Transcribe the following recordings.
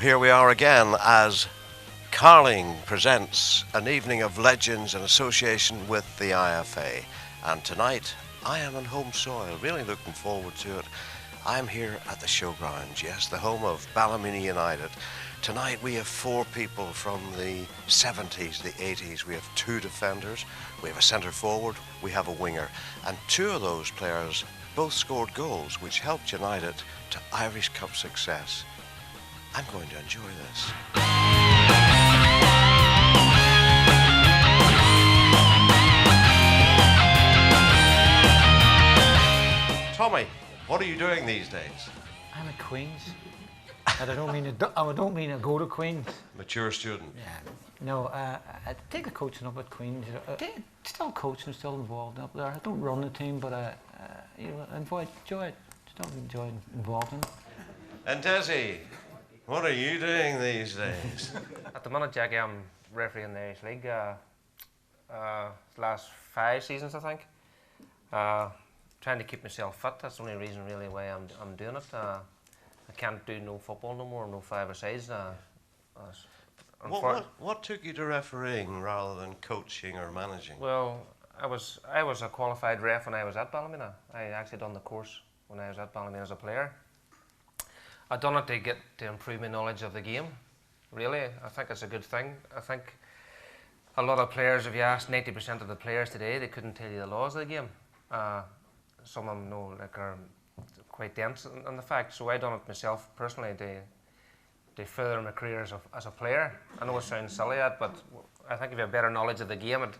here we are again as Carling presents an evening of legends in association with the IFA. And tonight, I am on home soil, really looking forward to it. I'm here at the showgrounds, yes, the home of Ballymena United. Tonight we have four people from the 70s, the 80s. We have two defenders, we have a centre forward, we have a winger. And two of those players both scored goals, which helped United to Irish Cup success. I'm going to enjoy this. Tommy, what are you doing these days? I'm at Queen's. And I don't mean to go to Queen's. Mature student. Yeah. No, I take a coaching up at Queen's. Still coaching, still involved up there. I don't run the team, but I enjoy it. Still enjoy involved in it. And Dessie, what are you doing these days? At the minute, Jackie, I'm refereeing the Irish League. Last 5 seasons, I think. Trying to keep myself fit. That's the only reason really why I'm doing it. I can't do no football no more, no five-a-sides. What took you to refereeing rather than coaching or managing? Well, I was a qualified ref when I was at Ballymena. I actually done the course when I was at Ballymena as a player. I done it to improve my knowledge of the game. Really, I think it's a good thing. I think a lot of players, if you ask 90% of the players today, they couldn't tell you the laws of the game. Some of them know are quite dense in the fact. So I done it myself personally to further my career as a player. I know it sounds silly, but I think if you have better knowledge of the game, it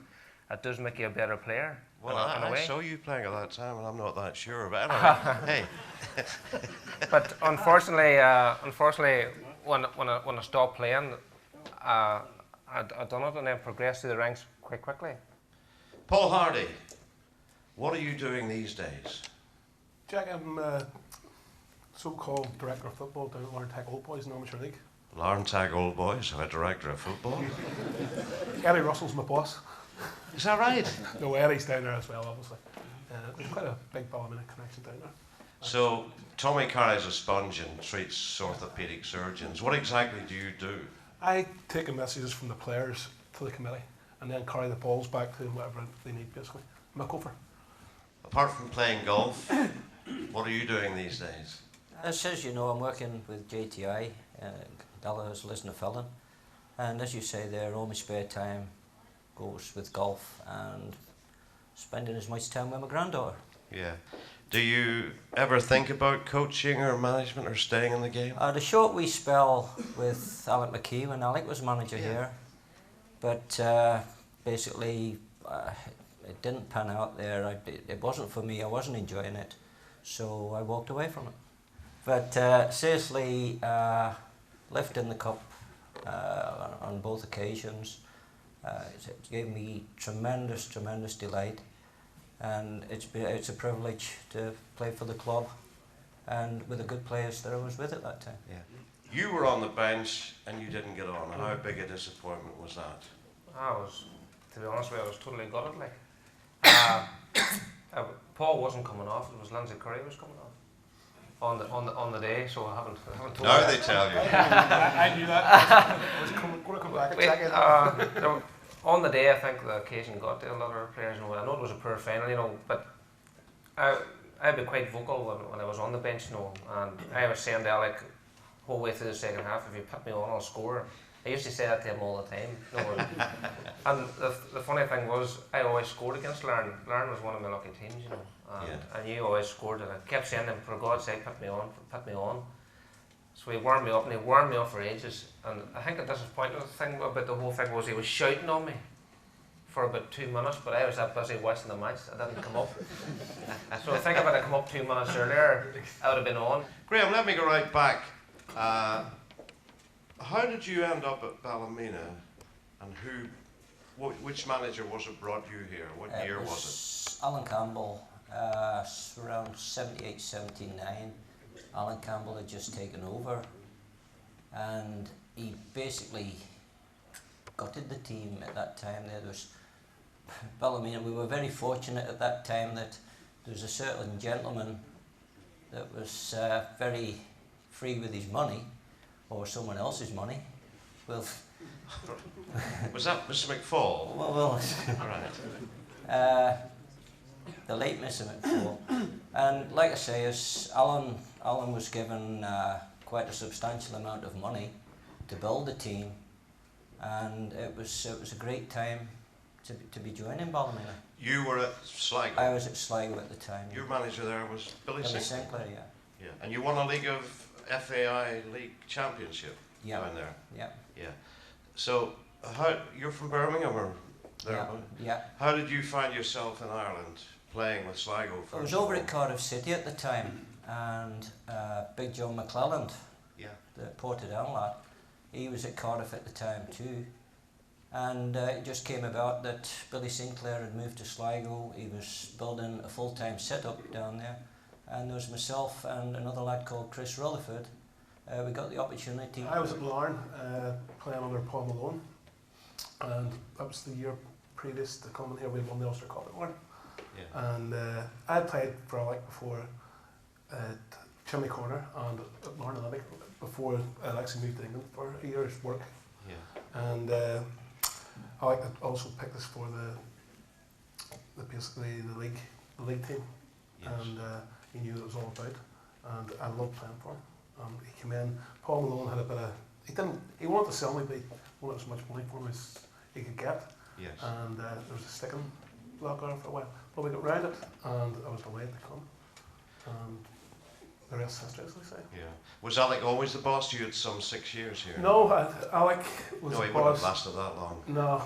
does make you a better player. Well, I saw you playing at that time, and I'm not that sure. But anyway, hey. But unfortunately, when I stopped playing, I done it and then progressed through the ranks quite quickly. Paul Hardy, what are you doing these days? Jack, I'm so-called director of football down at Untitled Old Boys in the Amateur League. Larntag Old Boys, I'm a director of football. Eddie Russell's my boss. Is that right? No, Eddie's down there as well, obviously. There's quite a big Ballymena connection down there. So, Tommy carries a sponge and treats orthopaedic surgeons. What exactly do you do? I take messages from the players to the committee and then carry the balls back to them, whatever they need, basically. I'm a gopher. Apart from playing golf, what are you doing these days? As you know, I'm working with JTI, Gallagher's Liston of Fullerton, and as you say there, all my spare time goes with golf and spending as much time with my granddaughter. Yeah. Do you ever think about coaching or management or staying in the game? I had a short wee spell with Alec McKee when Alec was manager here, but basically it didn't pan out there. It wasn't for me, I wasn't enjoying it, so I walked away from it. But seriously, lifting the cup on both occasions, it gave me tremendous delight, and it's a privilege to play for the club and with the good players that I was with at that time. Yeah. You were on the bench and you didn't get on. How big a disappointment was that? To be honest with you, I was totally gutted. Paul wasn't coming off. It was Lindsay Curry was coming off on the day. So I haven't told Now you. they tell you. I knew that. I was going to come back and check it. On the day, I think the occasion got to a lot of our players. I know it was a poor final, but I'd be quite vocal when I was on the bench, and I was saying to Alec, whole way through the second half, if you put me on, I'll score. I used to say that to him all the time. And the funny thing was, I always scored against Larne. Larne was one of my lucky teams, and I knew I always scored, and I kept saying to him, for God's sake, put me on. So he warmed me up, and he warmed me up for ages. And I think the disappointing thing about the whole thing was he was shouting on me for about 2 minutes, but I was that busy watching the match, I didn't come up. So I think if I'd come up 2 minutes earlier, I would have been on. Graham, let me go right back. How did you end up at Ballymena, and which manager was it brought you here? What year was it? Alan Campbell, around 78, 79. Alan Campbell had just taken over, and he basically gutted the team at that time. There was Ballymena. We were very fortunate at that time that there was a certain gentleman that was very free with his money, or someone else's money. Well, Was that Mr. McFall? well, Right. the late Mr. McFall. And like I say, Alan was given quite a substantial amount of money to build the team, and it was a great time to be joining Ballymena. You were at Sligo. I was at Sligo at the time. Your manager there was Billy Billy Sinclair. Sinclair, yeah. Yeah. And you won a League of FAI League Championship Yeah. down there. Yeah. Yeah. So, you're from Birmingham or thereabout? Yeah. How did you find yourself in Ireland playing with Sligo? I was over at Cardiff City at the time, and Big John McClelland, Yeah. the Portadown lad, he was at Cardiff at the time too. And it just came about that Billy Sinclair had moved to Sligo. He was building a full-time setup down there, and there was myself and another lad called Chris Rutherford. We got the opportunity. I was at Larne playing under Paul Malone, and that was the year previous to coming here. We won the Ulster Cup at Larne. Yeah. And I had played for Alec before at Chimney Corner and at Larne Alec before I actually moved to England for a year's work. Yeah. And Alec had also picked us for basically the league team. Yes. And he knew what it was all about, and I loved playing for him. He came in. Paul Malone had a bit of. He wanted to sell me, but he wanted as much money for me as he could get. Yes. And there was a sticking block there for a while. But we got round it, and I was delighted to come. And the rest is history, as they say. Yeah. Was Alec always the boss? You had some 6 years here. No, Alec was No, the he boss. wouldn't have lasted that long. No.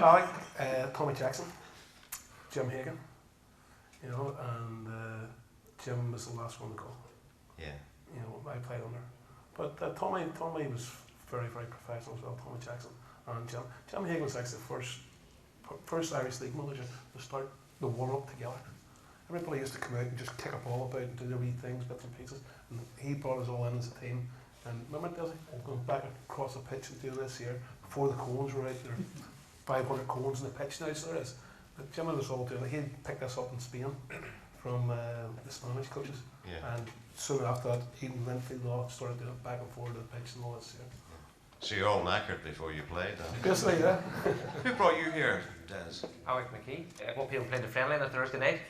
Alec, Tommy Jackson, Jim Hagan, you know, and Jim was the last one to go. Yeah. You know, I played under. But Tommy was very, very professional as well, Tommy Jackson and Jim. Jim Hagan was actually the first Irish League manager to start the warm-up together. Everybody used to come out and just kick a ball about and do their wee things, bits and pieces. And he brought us all in as a team. And remember, Dessie, going back across the pitch and doing this here, before the cones were out there, 500 cones in the pitch now, so there is. But Jim and us all doing it. He picked us up in Spain from the Spanish coaches. Yeah. And soon after that, even Linfield Law started doing it back and forth to the pitch and all this here. So you're all knackered before you played then? Basically, yeah. Who brought you here, Des? Alec McKee. I won't be able to play the friendly on a Thursday night.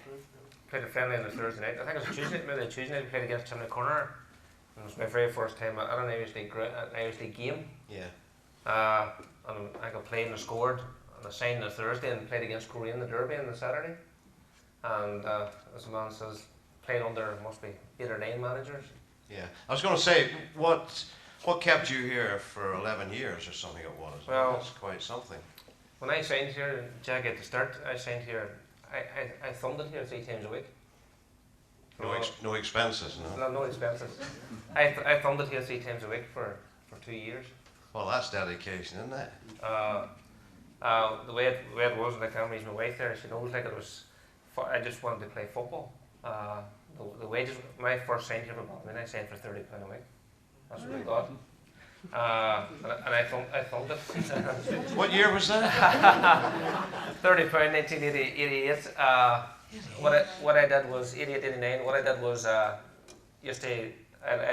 Played the friendly on a Thursday night. I think it was Tuesday, maybe a Tuesday night. We played against Chimney Corner. And it was my very first time at an Irish League game. Yeah. And I got played and scored on a sign on a Thursday and played against Korea in the Derby on the Saturday. And as a man says, played under must be 8 or 9 managers. Yeah. I was going to say, what kept you here for 11 years or something it was? Well, that's quite something. When I signed here, Jack, at the start, I signed here. I thumbed it here 3 times a week. No expenses, no? No expenses. I thumbed it here 3 times a week for 2 years. Well, that's dedication, isn't it? The way it was, and I can't reach my wife there, she knows like it was. I just wanted to play football. The wages. My first sign here for Ballymena, I signed for £30 a week. That's what I got. And I thumbed it. What year was that? £30, 1988. What I did was 88, 89. What I did was I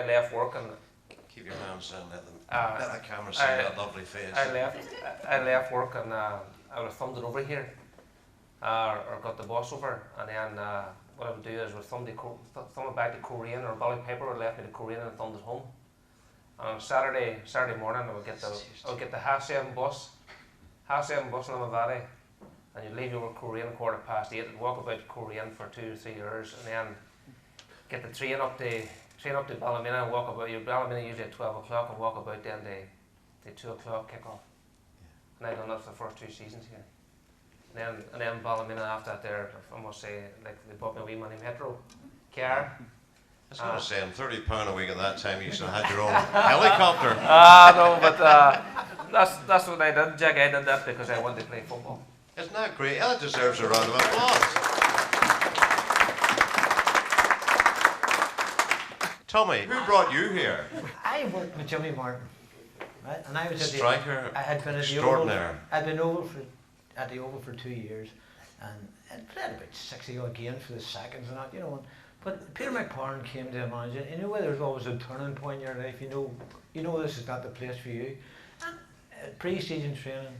left work and. Keep your hands down. Let the camera see that lovely face. I left work and I would have thumbed it over here, or got the bus over, and then what I would do is I would thumb it back to Korean or Ballypiper, would left me to Korean and thumbed it home. And on Saturday morning I would get the half-7 bus in Lamavati, and you'd leave your Korean 8:15, and walk about to Korean for 2 or 3 hours, and then get the train up to Ballymena and walk about. Your Ballymena usually at 12 o'clock and walk about then the 2 o'clock kick-off. And I done that for the first 2 seasons here. And then Ballymena after that there, I must say, like they bought me a wee money metro car. I was going to say, on £30 a week at that time, you should have had your own helicopter. No, but that's what I did, Jack. I did that because I wanted to play football. Isn't that great? That deserves a round of applause. Tommy, who brought you here? I worked with Jimmy Martin, right? And I was Striker I had been at the extraordinaire. Oval. I'd been at the Oval for 2 years, and I played about 60 odd games for the seconds and that, you know. But Peter McParn came to the manager. You know where there's always a turning point in your life. You know this is not the place for you. And pre-season training,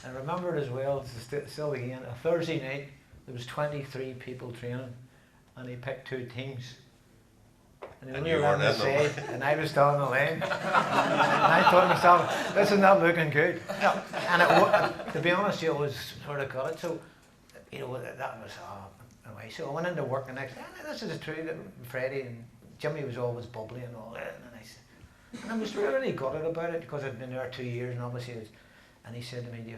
I remember it as well. It's still again a Thursday night. There was 23 people training, and he picked 2 teams. And you weren't in them. And I was still on the line. And I thought to myself, this is not looking good. No. And to be honest, it was sort of got it. So, that was anyway. So I went into work the next day. And this is true that Freddie and Jimmy was always bubbly and all that. And I was really gutted about it because I'd been there 2 years, and obviously, and he said to me,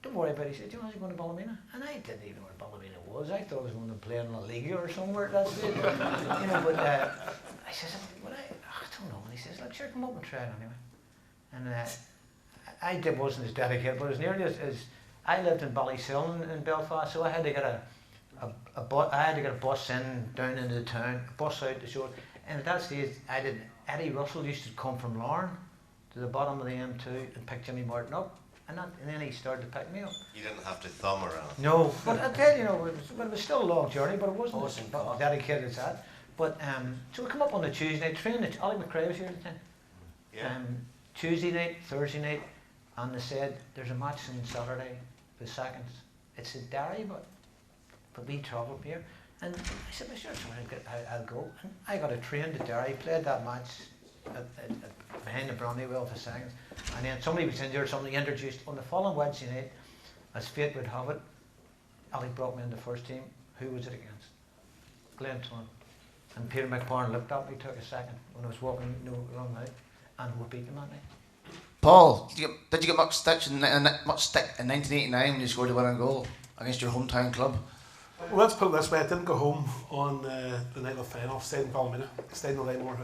don't worry about it. He said, do you want to go to Ballymena? And I didn't even know where Ballymena was. I thought I was going to play in La Liga or somewhere. That's it. But I said, well, I don't know. And he says, look, sure, come up and try it anyway. And I wasn't as dedicated, but as nearly as I lived in Ballysillan in Belfast, so I had to get a bus down into the town, a bus out the shore. And at that stage, Eddie Russell used to come from Larne to the bottom of the M2 and pick Jimmy Martin up. And then he started to pick me up. You didn't have to thumb around. No, but I tell you, it was still a long journey, but it wasn't as dedicated as that. But so we come up on the Tuesday night, train. Ollie McRae was here at the time. Yeah. Tuesday night, Thursday night, and they said there's a match on Saturday, the seconds. It's at Derry, but we travelled here. And I said, well, sure, I'll go. And I got a train to Derry, played that match behind the Brandywell for seconds. And then somebody was injured, somebody introduced. On the following Wednesday night, as fate would have it, Ali brought me in the first team. Who was it against? Glentown. And Peter McParn looked at me, took a second when I was walking along out, and we beat them that night. Paul, did you get much stick in 1989 when you scored the winning goal against your hometown club? Well, let's put it this way, I didn't go home on the night of the final, stayed in Ballymena, stayed in the Lymore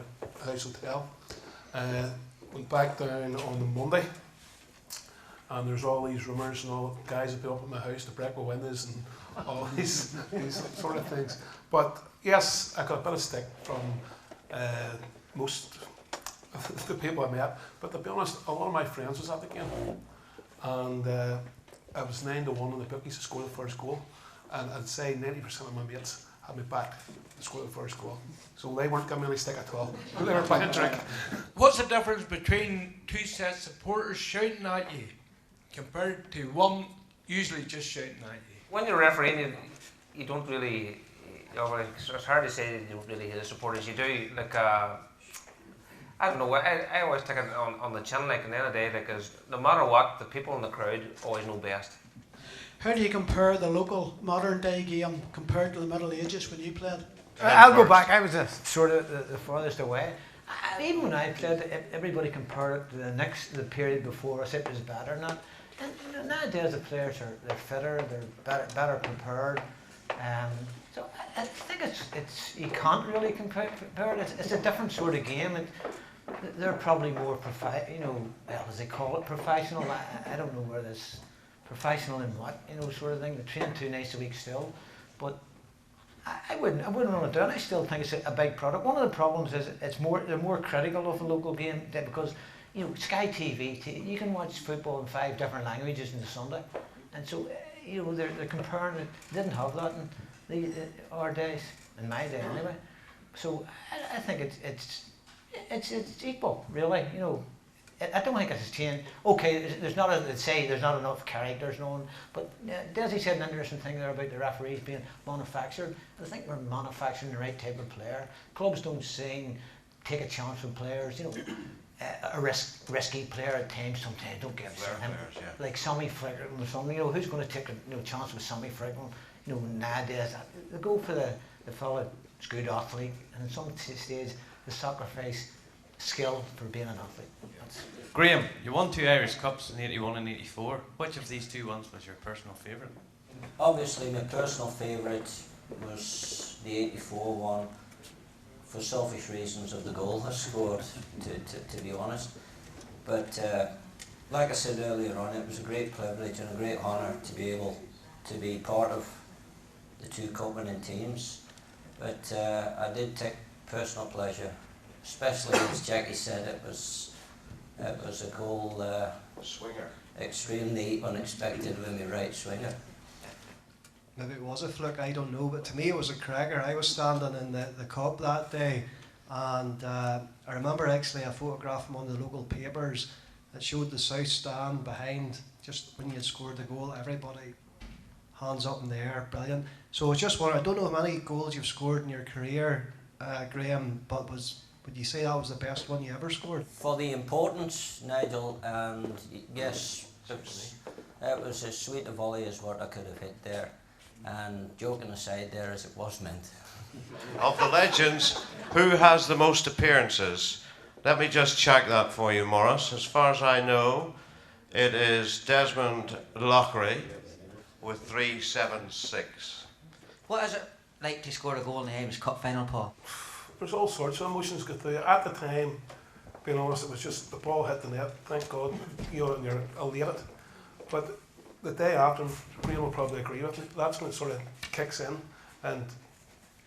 House Hotel. Went back down on the Monday, and there's all these rumours and all guys have been up at my house to break my windows and all these sort of things. But yes, I got a bit of stick from most of the people I met, but to be honest, a lot of my friends was at the game, and I was 9-1 on the bookies to score the first goal, and I'd say 90% of my mates had me back to score the first goal. So they weren't giving me any stick at all. They were playing trick. What's the difference between 2 sets of supporters shouting at you compared to one usually just shouting at you? When you're refereeing, you don't really, it's hard to say that you don't really hear the supporters. You do, like, I don't know, I always take it on the chin, like, in the end of the day, because no matter what, the people in the crowd always know best. How do you compare the local modern day game compared to the Middle Ages when you played? I'll go back. I was sort of the farthest away. Even when I played, everybody compared it to the period before us. It was better, not. And nowadays the players they're fitter, they're better prepared. So I think it's you can't really compare it. It's a different sort of game. They're probably more as they call it, professional. I don't know where this. Professional in what, sort of thing. They train 2 nights a week still, but I wouldn't want to do it. I still think it's a big product. One of the problems is they're more critical of the local game because Sky TV, you can watch football in 5 different languages on a Sunday, and so they're comparing it. They didn't have that in our days, in my day anyway. So I think it's equal, really. I don't think it's changed. Okay, there's not enough characters known, but Dessie said an interesting thing there about the referees being manufactured. I think we're manufacturing the right type of player. Clubs don't take a chance with players. A risky player at times. Sometimes don't give him like Sammy Frickleton or something. Who's going to take a chance with Sammy Frickleton? Nowadays they go for the fella who's a good athlete, and in some stage they sacrifice skill for being an athlete. Graham, you won 2 Irish Cups in 81 and 84. Which of these 2 ones was your personal favourite? Obviously my personal favourite was the 84 one, for selfish reasons of the goal I scored, to be honest. But like I said earlier on, it was a great privilege and a great honour to be able to be part of the 2 cup-winning teams. But I did take personal pleasure, especially as Jackie said, it was a goal Swinger. Extremely unexpected with my right swinger. maybe it was a fluke, I don't know, but to me it was a cracker. I was standing in the cup that day, and I remember actually a photograph from one of the local papers that showed the south stand behind, just when you had scored the goal, everybody hands up in the air, brilliant. So I was just wondering, I don't know how many goals you've scored in your career, Graham, but would you say that was the best one you ever scored? For the importance, Nigel, and yes, it was as sweet a volley as what I could have hit there. And joking aside there, as it was meant. Of the legends, who has the most appearances? Let me just check that for you, Morris. As far as I know, it is Dessie Loughery with 376. What is it like to score a goal in the Irish Cup final, Paul? There's all sorts of emotions go through. At the time, being honest, it was just the ball hit the net. Thank God, and you're elated. But the day after, Graham will probably agree with me. That's when it sort of kicks in, and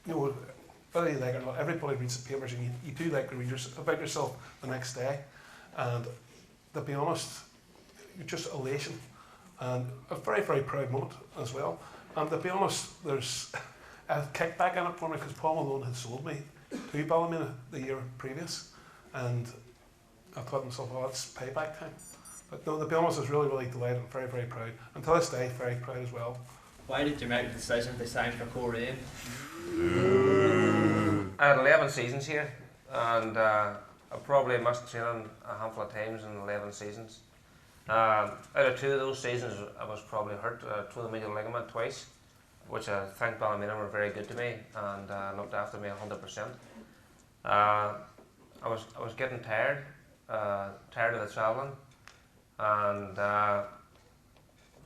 whether you like it or not, everybody reads the papers, and you do like to read about yourself the next day. And to be honest, you're just elation, and a very, very proud moment as well. And to be honest, there's a kickback in it for me because Paul Malone had sold me to Ballymena the year previous, and I thought to myself, well, that's payback time. But no, to be honest, I was really, really delighted and very, very proud. And to this day, very proud as well. Why did you make the decision to sign for Coleraine? I had 11 seasons here, and I probably missed training a handful of times in 11 seasons. Out of 2 of those seasons, I was probably hurt. I tore the medial ligament twice, which I think Ballymena were very good to me and looked after me 100%. I was getting tired of the travelling, and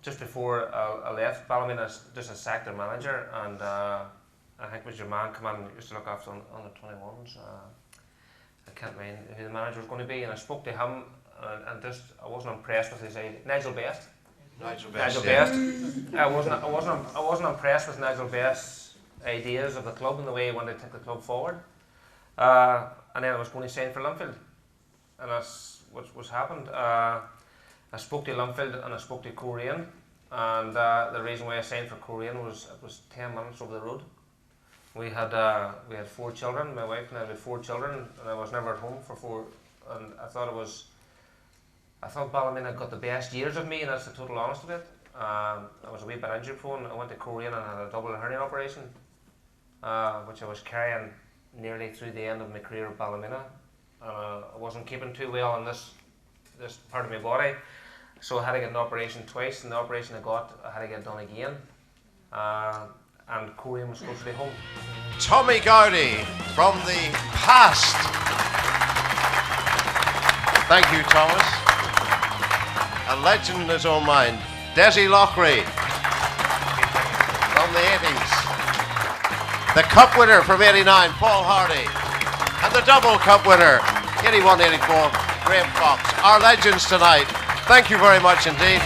just before I left, Ballymena just sacked their manager, and I think it was your man come in and used to look after on the 21s. I can't mind who the manager was going to be, and I spoke to him, and just I wasn't impressed with his idea. Nigel Best. I wasn't impressed with Nigel Best's ideas of the club and the way he wanted to take the club forward. And then I was going to sign for Linfield, and that's what's happened. I spoke to Linfield and I spoke to Coleraine, and the reason why I signed for Coleraine was it was 10 minutes over the road. We had 4 children. My wife and I had 4 children, and I was never at home for 4. And I thought Ballymena got the best years of me, and that's the total honesty of it. I was a wee bit injury prone. I went to Coleraine and had a double hernia operation, which I was carrying nearly through the end of my career at Ballymena. I wasn't keeping too well in this part of my body, so I had to get an operation twice, and the operation I got, I had to get done again. And Coleraine was supposed to be home. Tommy Gowdy from the past. Thank you, Thomas. A legend in his own mind. Dessie Loughery from the 80s. The cup winner from 89, Paul Hardy. And the double cup winner, 81-84, Graham Fox. Our legends tonight. Thank you very much indeed.